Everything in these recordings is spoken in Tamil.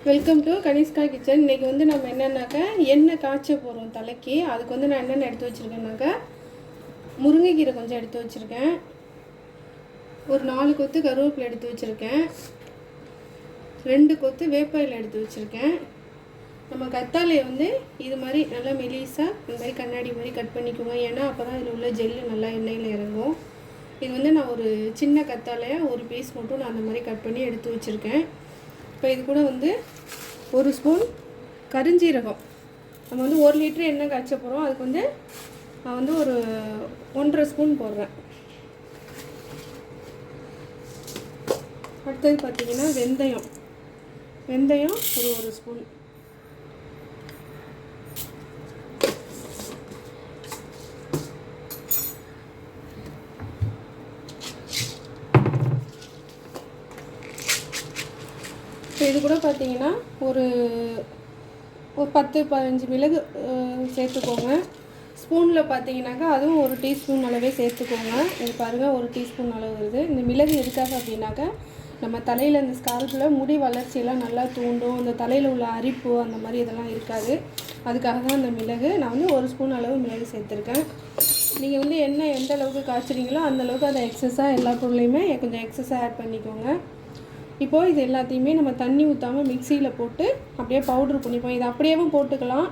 Welcome to Kanishka kitchen. இன்றைக்கி வந்து நம்ம என்னென்னாக்கா எண்ணெய் காய்ச்ச போகிறோம் தலைக்கு. அதுக்கு வந்து நான் என்னென்ன எடுத்து வச்சுருக்கேன்னாக்கா, முருங்கைக்கீரை கொஞ்சம் எடுத்து வச்சுருக்கேன், ஒரு 4 கொத்து கருவேப்பிலை எடுத்து வச்சுருக்கேன், 2 கொத்து வேப்பாயில் எடுத்து வச்சுருக்கேன். நம்ம கத்தாழையை வந்து இது மாதிரி நல்லா மெலிசாக இந்த மாதிரி கண்ணாடி மாதிரி கட் பண்ணிக்குவோம். ஏன்னா அப்போ தான் இதில் உள்ள ஜெல்லு நல்லா எண்ணெயில் இறங்கும். இது வந்து நான் ஒரு சின்ன கத்தாழையை ஒரு பீஸ் மட்டும் நான் அந்த மாதிரி கட் பண்ணி எடுத்து வச்சுருக்கேன். இப்போ இது கூட வந்து 1 ஸ்பூன் கருஞ்சீரகம். நம்ம வந்து 1 லிட்டர் எண்ணெய் காய்ச்ச போகிறோம். அதுக்கு வந்து நான் வந்து ஒரு 1.5 ஸ்பூன் போடுறேன். அடுத்தது பார்த்திங்கன்னா வெந்தயம் ஒரு 1 ஸ்பூன். இப்போ இது கூட பார்த்திங்கன்னா ஒரு 10-15 மிளகு சேர்த்துக்கோங்க. ஸ்பூனில் பார்த்தீங்கன்னாக்கா அதுவும் 1 டீஸ்பூன் அளவே சேர்த்துக்கோங்க. இது பாருங்கள் 1 டீஸ்பூன் அளவு வருது. இந்த மிளகு எதுக்காக அப்படின்னாக்கா, நம்ம தலையில் இந்த ஸ்கால்பில் முடி வளர்ச்சியெல்லாம் நல்லா தூண்டும். அந்த தலையில் உள்ள அரிப்பு அந்த மாதிரி இதெல்லாம் இருக்காது. அதுக்காக தான் அந்த மிளகு. நான் வந்து 1 ஸ்பூன் அளவு மிளகு சேர்த்துருக்கேன். நீங்கள் வந்து எண்ணெய் எந்த அளவுக்கு காய்ச்சிறீங்களோ அந்தளவுக்கு அதை எக்ஸஸாக எல்லா பொருளையுமே கொஞ்சம் எக்ஸஸாக ஆட் பண்ணிக்கோங்க. இப்போது இது எல்லாத்தையுமே நம்ம தண்ணி ஊற்றாமல் மிக்சியில் போட்டு அப்படியே பவுட்ரு பண்ணிப்போம். இதை அப்படியேவும் போட்டுக்கலாம்.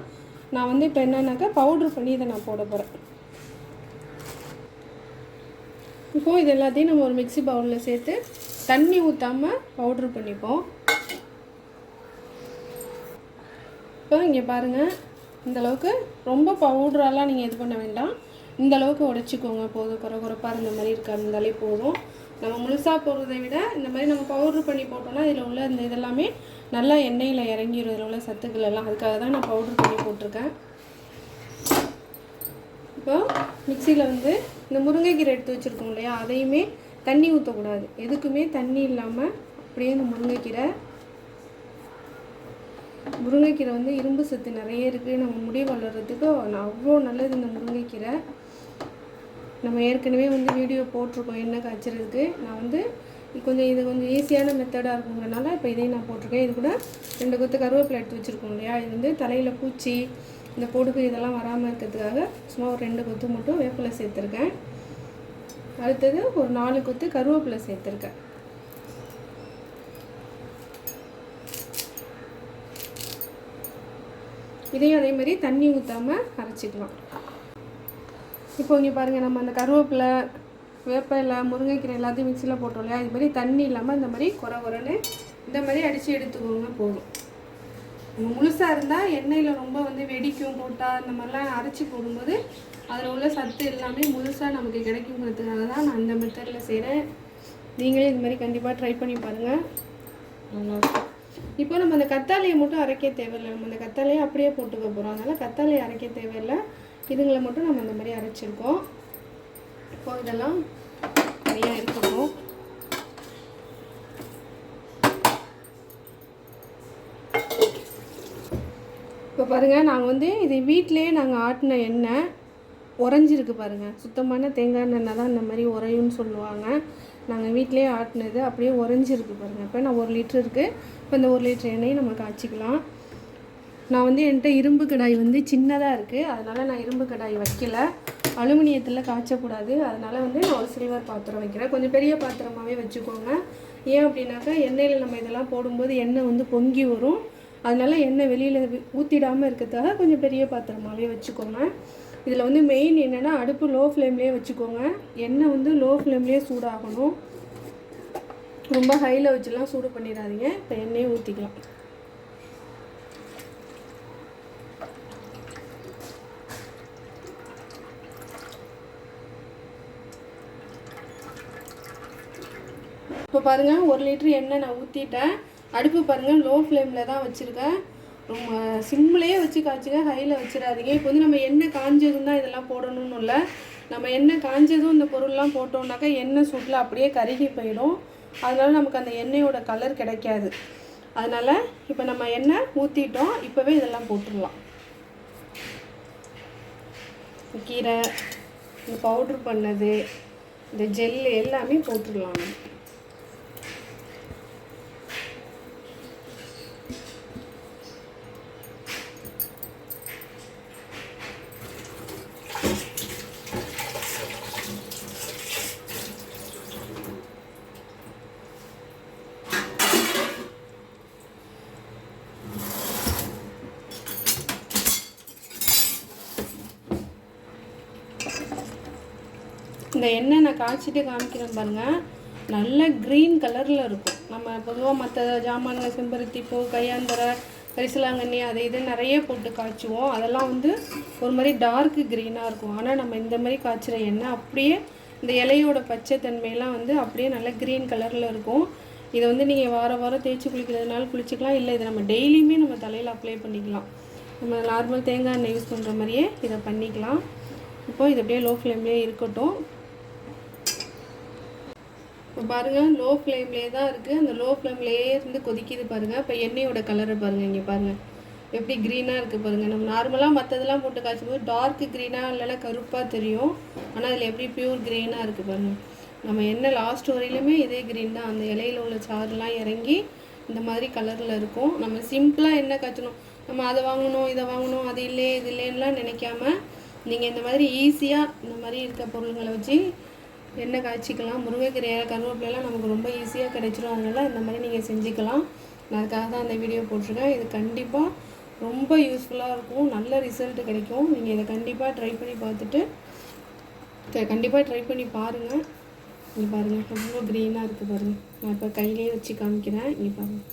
நான் வந்து இப்போ என்னன்னாக்கா பவுட்ரு பண்ணி இதை நான் போட போகிறேன். இப்போது இது எல்லாத்தையும் நம்ம ஒரு மிக்சி பவுலில் சேர்த்து தண்ணி ஊற்றாமல் பவுட்ரு பண்ணிப்போம். இப்போ இங்கே பாருங்கள், இந்தளவுக்கு ரொம்ப பவுட்ரெல்லாம் நீங்கள் இது பண்ண வேண்டாம். இந்தளவுக்கு உடைச்சிக்கோங்க போதும். குறைப்பாக இருந்த மாதிரி இருந்தாலே போதும். நம்ம முழுசாக போடுறதை விட இந்த மாதிரி நம்ம பவுட்ரு பண்ணி போட்டோம்னா இதில் உள்ள இந்த இதெல்லாமே நல்லா எண்ணெயில் இறங்கிடும். இதில் உள்ள சத்துக்கள் எல்லாம். அதுக்காக தான் நான் பவுட்ரு பண்ணி போட்டிருக்கேன். இப்போ மிக்சியில் வந்து இந்த முருங்கைக்கீரை எடுத்து வச்சுருக்கோம் இல்லையா, அதையுமே தண்ணி ஊற்றக்கூடாது. எதுக்குமே தண்ணி இல்லாமல் அப்படியே இந்த முருங்கைக்கீரை வந்து இரும்பு சத்து நிறைய இருக்குது. நம்ம முடி வளர்கிறதுக்கு அவ்வளோ நல்லது இந்த முருங்கைக்கீரை. நம்ம ஏற்கனவே வந்து வீடியோ போட்டிருக்கோம் எண்ணெய் காய்ச்சறதுக்கு. நான் வந்து இது கொஞ்சம் ஈஸியான மெத்தடாக இருக்குங்கிறனால இப்போ இதையும் நான் போட்டிருக்கேன். இது கூட 2 கொத்து கருவேப்பிலை எடுத்து வச்சுருக்கோம் இல்லையா, இது வந்து தலையில் பூச்சி இந்த பொடுகு இதெல்லாம் வராமல் இருக்கிறதுக்காக சும்மா ஒரு 2 கொத்து மட்டும் வேப்பிலை சேர்த்துருக்கேன். அடுத்தது ஒரு 4 கொத்து கருவேப்பிலை சேர்த்துருக்கேன். இதையும் அதே மாதிரி தண்ணி ஊற்றாமல் அரைச்சிக்கலாம். இப்போ இங்கே பாருங்கள், நம்ம அந்த கருவேப்பிலை வேப்பிலை முருங்கைக்கீரை எல்லாத்தையும் மிக்சியில் போட்டோம் இல்லையா, இது மாதிரி தண்ணி இல்லாமல் இந்த மாதிரி குறைன்னு இந்த மாதிரி அடித்து எடுத்துக்கோங்க போதும். நம்ம முழுசாக இருந்தால் எண்ணெயில் ரொம்ப வந்து வெடிக்கும் போட்டால் இந்த மாதிரிலாம் அரைச்சி போடும்போது அதில் உள்ள சத்து எல்லாமே முழுசாக நமக்கு கிடைக்குங்கிறதுக்காக தான் நான் இந்த மெத்தடில் செய்கிறேன். நீங்களே இது மாதிரி கண்டிப்பாக ட்ரை பண்ணி பாருங்கள், நல்லாயிருக்கும். இப்போ நம்ம அந்த கத்தாழையை மட்டும் அரைக்க தேவையில்லை. நம்ம அந்த கத்தாழையை அப்படியே போட்டுக்க போகிறோம். அதனால் கத்தாழையை அரைக்க தேவையில்லை. இதுங்களை மட்டும் நம்ம இந்த மாதிரி அரைச்சிருக்கோம். இப்போ இதெல்லாம் தனியாக இருக்கணும். இப்போ பாருங்கள், நாங்கள் வந்து இது வீட்டிலேயே நாங்கள் ஆட்டின எண்ணெய் உறைஞ்சிருக்கு பாருங்கள். சுத்தமான தேங்காய் எண்ணெய் தான் இந்த மாதிரி உறையும்னு சொல்லுவாங்க. நாங்கள் வீட்டிலேயே ஆட்டினது அப்படியே உறைஞ்சிருக்கு பாருங்கள். இப்போ நான் 1 லிட்டர் இருக்குது. இப்போ இந்த 1 லிட்டர் எண்ணெயை நம்ம காய்ச்சிக்கலாம். நான் வந்து என்கிட்ட இரும்பு கடாய் வந்து சின்னதாக இருக்குது, அதனால் நான் இரும்பு கடாய் வைக்கல. அலுமினியத்தில் காய்ச்சக்கூடாது, அதனால் வந்து நான் ஒரு சில்வர் பாத்திரம் வைக்கிறேன். கொஞ்சம் பெரிய பாத்திரமாகவே வச்சுக்கோங்க. ஏன் அப்படின்னாக்கா எண்ணெயில் நம்ம இதெல்லாம் போடும்போது எண்ணெய் வந்து பொங்கி வரும். அதனால் எண்ணெய் வெளியில் ஊற்றிடாமல் இருக்கிறதுக்காக கொஞ்சம் பெரிய பாத்திரமாகவே வச்சுக்கோங்க. இதில் வந்து மெயின் என்னென்னா, அடுப்பு லோ ஃப்ளேம்லேயே வச்சுக்கோங்க. எண்ணெய் வந்து லோ ஃப்ளேம்லேயே சூடாகணும். ரொம்ப ஹையில் வச்சுலாம் சூடு பண்ணிடாதீங்க. இப்போ எண்ணெயை ஊற்றிக்கலாம். இப்போ பாருங்கள், 1 லிட்டர் எண்ணெய் நான் ஊற்றிட்டேன். அடுப்பு பாருங்கள் லோ ஃப்ளேமில் தான் வச்சுருக்கேன். ரொம்ப சிம்லேயே வச்சு காய்ச்சுங்க, ஹையில் வச்சிடாதீங்க. இப்போ வந்து நம்ம எண்ணெய் காஞ்சதும் தான் இதெல்லாம் போடணும்னு இல்லை. நம்ம எண்ணெய் காஞ்சதும் இந்த பொருள்லாம் போட்டோம்னாக்கா எண்ணெய் சூட்டில் அப்படியே கருகி போயிடும். அதனால் நமக்கு அந்த எண்ணெயோட கலர் கிடைக்காது. அதனால் இப்போ நம்ம எண்ணெய் ஊற்றிட்டோம். இப்போவே இதெல்லாம் போட்டுடலாம். கீரை, இந்த பவுட்ரு பண்ணது, இந்த ஜெல்லு எல்லாமே போட்டுடலாம். இந்த எண்ணெய் நான் காய்ச்சிட்டு காமிக்கிறேன் பாருங்கள். நல்ல க்ரீன் கலரில் இருக்கும். நம்ம பொதுவாக மற்ற ஜாமான்கள் செம்பருத்தி பூ, கையாந்தரை, கரிசலாங்கண்ணி அது இது நிறைய போட்டு காய்ச்சுவோம். அதெல்லாம் வந்து ஒரு மாதிரி டார்க்கு க்ரீனாக இருக்கும். ஆனால் நம்ம இந்த மாதிரி காய்ச்சிற எண்ணெய் அப்படியே இந்த இலையோட பச்சை தன்மையெல்லாம் வந்து அப்படியே நல்ல க்ரீன் கலரில் இருக்கும். இதை வந்து நீங்கள் வாரம் தேய்ச்சி குளிக்கிறதுனால குளிச்சிக்கலாம். இல்லை இதை நம்ம டெய்லியுமே நம்ம தலையில் அப்ளை பண்ணிக்கலாம். நம்ம நார்மல் தேங்காய் எண்ணெய் யூஸ் பண்ணுற மாதிரியே இதை பண்ணிக்கலாம். இப்போது இது அப்படியே லோ ஃப்ளேம்லேயே இருக்கட்டும். இப்போ பாருங்கள், லோ ஃப்ளேம்லேயே தான் இருக்குது. அந்த லோ ஃப்ளேம்லேயே இருந்து கொதிக்கிது பாருங்கள். இப்போ எண்ணெயோட கலரை பாருங்கள், இங்கே பாருங்கள் எப்படி க்ரீனாக இருக்குது பாருங்கள். நம்ம நார்மலாக மற்றதெல்லாம் போட்டு காய்ச்சும் போது டார்க்கு க்ரீனாக இல்லைனா கருப்பாக தெரியும். ஆனால் அதில் எப்படி ப்யூர் க்ரீனாக இருக்குது பாருங்கள். நம்ம எண்ணெய் லாஸ்ட் வரையிலுமே இதே க்ரீன் தான். அந்த இலையில் உள்ள சாறுலாம் இறங்கி இந்த மாதிரி கலரில் இருக்கும். நம்ம சிம்பிளாக எண்ணெய் காய்ச்சணும், நம்ம அதை வாங்கணும் இதை வாங்கணும் அது இல்லையே இது இல்லைன்னுலாம் நினைக்காம நீங்கள் இந்த மாதிரி ஈஸியாக இந்த மாதிரி இருக்க பொருளுங்களை வச்சு எண்ணெய் காய்ச்சிக்கலாம். முருங்கைக்கீரை, கருவேப்பிலைலாம் நமக்கு ரொம்ப ஈஸியாக கிடைச்சிரும். அதனால் இந்த மாதிரி நீங்கள் செஞ்சுக்கலாம். நான் அதுக்காக தான் அந்த வீடியோ போட்டிருக்கேன். இது கண்டிப்பாக ரொம்ப யூஸ்ஃபுல்லாக இருக்கும், நல்ல ரிசல்ட் கிடைக்கும். நீங்கள் இதை கண்டிப்பாக ட்ரை பண்ணி பார்த்துட்டு கண்டிப்பாக ட்ரை பண்ணி பாருங்கள். இங்கே பாருங்கள் எவ்வளோ க்ரீனாக இருக்குது பாருங்கள். நான் இப்போ கையிலே வச்சு காமிக்கிறேன். இங்கே பாருங்கள்.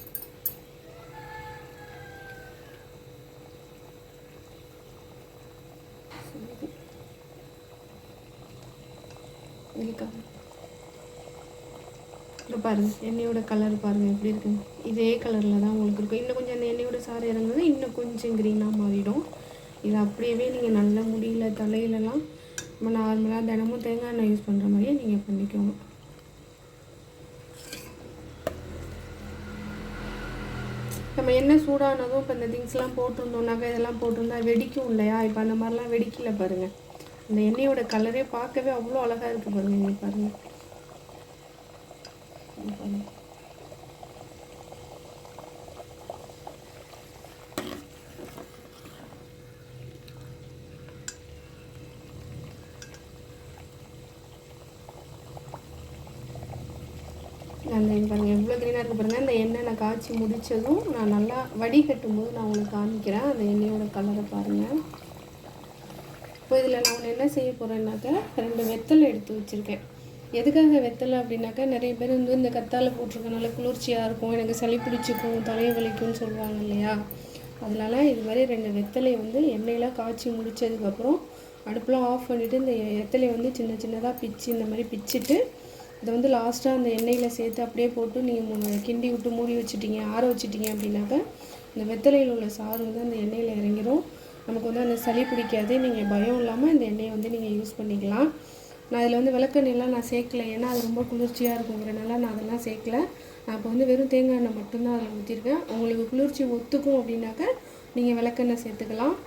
இப்போ பாருங்கள் எண்ணெயோட கலர் பாருங்கள் எப்படி இருக்குங்க. இதே கலரில் தான் உங்களுக்கு இருக்கும். இன்னும் கொஞ்சம் அந்த எண்ணெயோட சாறு இறங்குது, இன்னும் கொஞ்சம் க்ரீனாக மாறிடும். இது அப்படியே நீங்கள் நல்ல முடியல தலையிலலாம் நம்ம நார்மலாக தினமும் தேங்காய் எண்ணெய் யூஸ் பண்ணுற மாதிரியே நீங்கள் பண்ணிக்கோங்க. நம்ம எண்ணெய் சூடானதும் இப்போ இந்த திங்ஸ்லாம் போட்டிருந்தோம்னாக்கா இதெல்லாம் போட்டிருந்தா வெடிக்கும் இல்லையா? இப்போ அந்த மாதிரிலாம் வெடிக்கல பாருங்கள். இந்த எண்ணெயோட கலரே பார்க்கவே அவ்வளோ அழகாக இருக்குது பாருங்கள். இங்கே பாருங்கள். அந்த பாருங்கள் எவ்வளோ க்ரீனாக இருக்குது பாருங்கள். இந்த எண்ணெய் நான் காய்ச்சி முடித்ததும் நான் நல்லா வடிகட்டும் போது நான் உங்களுக்கு காமிக்கிறேன். அந்த எண்ணெயோட கலரை பாருங்கள். இப்போ இதில் நான் ஒன்று என்ன செய்ய போகிறேன்னாக்கா 2 வெத்தலை எடுத்து வச்சுருக்கேன். எதுக்காக வெத்தலை அப்படின்னாக்கா நிறைய பேர் வந்து இந்த கத்தாழை போட்டிருக்கனால குளிர்ச்சியாக இருக்கும், எனக்கு சளி பிடிச்சிக்கும், தலையை வலிக்கும்னு சொல்லுவாங்க இல்லையா? அதனால இது மாதிரி 2 வெத்தலையை வந்து எண்ணெயில் காய்ச்சி முடித்ததுக்கப்புறம் அடுப்பெலாம் ஆஃப் பண்ணிவிட்டு இந்த வெத்தலையை வந்து சின்ன சின்னதாக பிச்சு இந்த மாதிரி பிச்சுட்டு இதை வந்து லாஸ்ட்டாக அந்த எண்ணெயில் சேர்த்து அப்படியே போட்டு நீங்கள் கிண்டி விட்டு மூடி வச்சுட்டிங்க, ஆற வச்சுட்டிங்க அப்படின்னாக்கா இந்த வெத்தலையில் உள்ள சாறு வந்து அந்த எண்ணெயில் இறங்கிடும். நமக்கு வந்து அந்த சளி பிடிக்காது. நீங்கள் பயம் இல்லாமல் இந்த எண்ணெயை வந்து நீங்கள் யூஸ் பண்ணிக்கலாம். நான் இதில் வந்து விளக்கெண்ணெயெலாம் நான் சேர்க்கல, ஏன்னா அது ரொம்ப குளிர்ச்சியாக இருக்குங்கிறனால நான் அதெல்லாம் சேர்க்கல. நான் இப்போ வந்து வெறும் தேங்காய் எண்ணெய் மட்டும்தான் அதில் ஊற்றிருக்கேன். உங்களுக்கு குளிர்ச்சி ஒத்துக்கும் அப்படின்னாக்கா நீங்கள் விளக்கெண்ணெய் சேர்த்துக்கலாம்.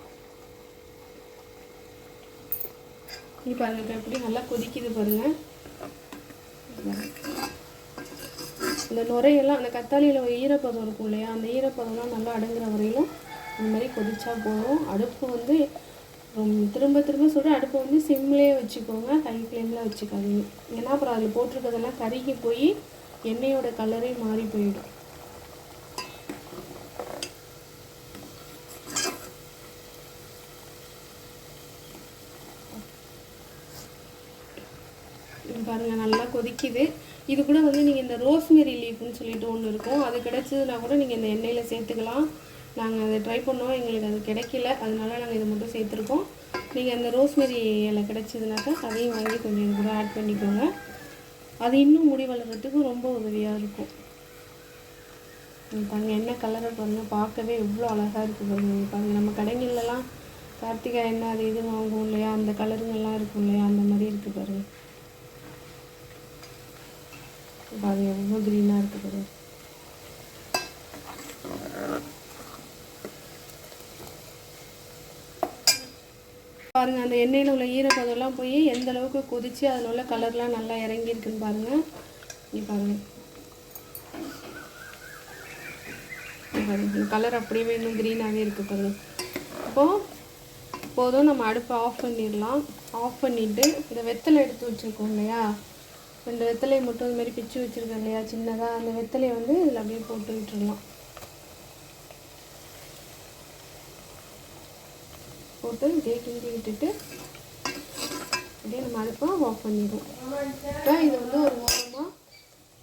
இப்போ அதுக்கு எப்படி நல்லா கொதிக்குது பாருங்கள். இந்த நுரையெல்லாம் அந்த கத்தாழையில் ஈரப்பதம் இருக்கும் இல்லையா? அந்த ஈரப்பதம்லாம் நல்லா அடங்குற வரையிலும் இந்த மாதிரி கொதிச்சா போதும். அடுப்பு வந்து திரும்ப சொல்கிறேன், அடுப்பை வந்து சிம்லேயே வச்சுக்கோங்க, ஹை ஃப்ளேமில் வச்சுக்காதீங்க. ஏன்னா அப்புறம் அதில் போட்டிருக்கிறதெல்லாம் கருகி போய் எண்ணெயோட கலரே மாறி போயிடும். பாருங்கள் நல்லா கொதிக்குது. இது கூட வந்து நீங்கள் இந்த ரோஸ்மெரி லீஃப்னு சொல்லிட்டு ஒன்று இருக்கும், அது கிடச்சதுன்னா கூட நீங்கள் இந்த எண்ணெயில் சேர்த்துக்கலாம். நாங்கள் அதை ட்ரை பண்ணோம், எங்களுக்கு அது கிடைக்கல, அதனால நாங்கள் இதை மட்டும் சேர்த்துருக்கோம். நீங்கள் அந்த ரோஸ்மெரி இலை கிடச்சதுனாக்கா அதையும் வாங்கி கொஞ்சம் கூட ஆட் பண்ணிக்கோங்க. அது இன்னும் முடி வளர்கிறதுக்கு ரொம்ப உதவியாக இருக்கும். பாருங்கள் எண்ணெய் கலரை பாருங்கள், பார்க்கவே எவ்வளோ அழகாக இருக்குது பாருங்கள். பாருங்கள் நம்ம கடைங்கள்லாம் கார்த்திகா எண்ணெய் அது இது வாங்குவோம் இல்லையா, அந்த கலருங்கள்லாம் இருக்கும் இல்லையா, அந்த மாதிரி இருக்குது பாருங்கள். பாருங்கள் எவ்வளோ க்ரீனாக இருக்குது பாருங்கள். பாருங்கள் அந்த எண்ணெயில் உள்ள ஈரப்பதம்லாம் போய் எந்த அளவுக்கு கொதித்து அதில் உள்ள கலர்லாம் நல்லா இறங்கியிருக்குன்னு பாருங்கள். நீ பாருங்கள் இந்த கலர் அப்படியே இன்னும் க்ரீனாகவே இருக்குது பாருங்கள். அப்போது போதும், நம்ம அடுப்பை ஆஃப் பண்ணிடலாம். ஆஃப் பண்ணிவிட்டு இந்த வெத்தலை எடுத்து வச்சுருக்கோம் இல்லையா, 2 வெத்தலையை மட்டும் இது மாதிரி பிச்சு வச்சுருக்கேன் இல்லையா சின்னதாக, அந்த வெத்தலையை வந்து இதில் அப்படியே போட்டு விட்டுடலாம். போட்டு இதே கிண்டி விட்டுட்டு அப்படியே நம்ம அடுப்பை ஆஃப் பண்ணிடுவோம். இப்போ இது வந்து ஒரு ஓரமாக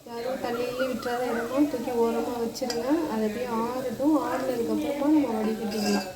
யாரும் தண்ணியிலே விட்டுறாத இடமா தூக்கி ஓரமாக வச்சுருங்க. அதை அப்படியே ஆறட்டும். ஆறுனதுக்கப்புறமா நம்ம வடிகட்டிக்கலாம்.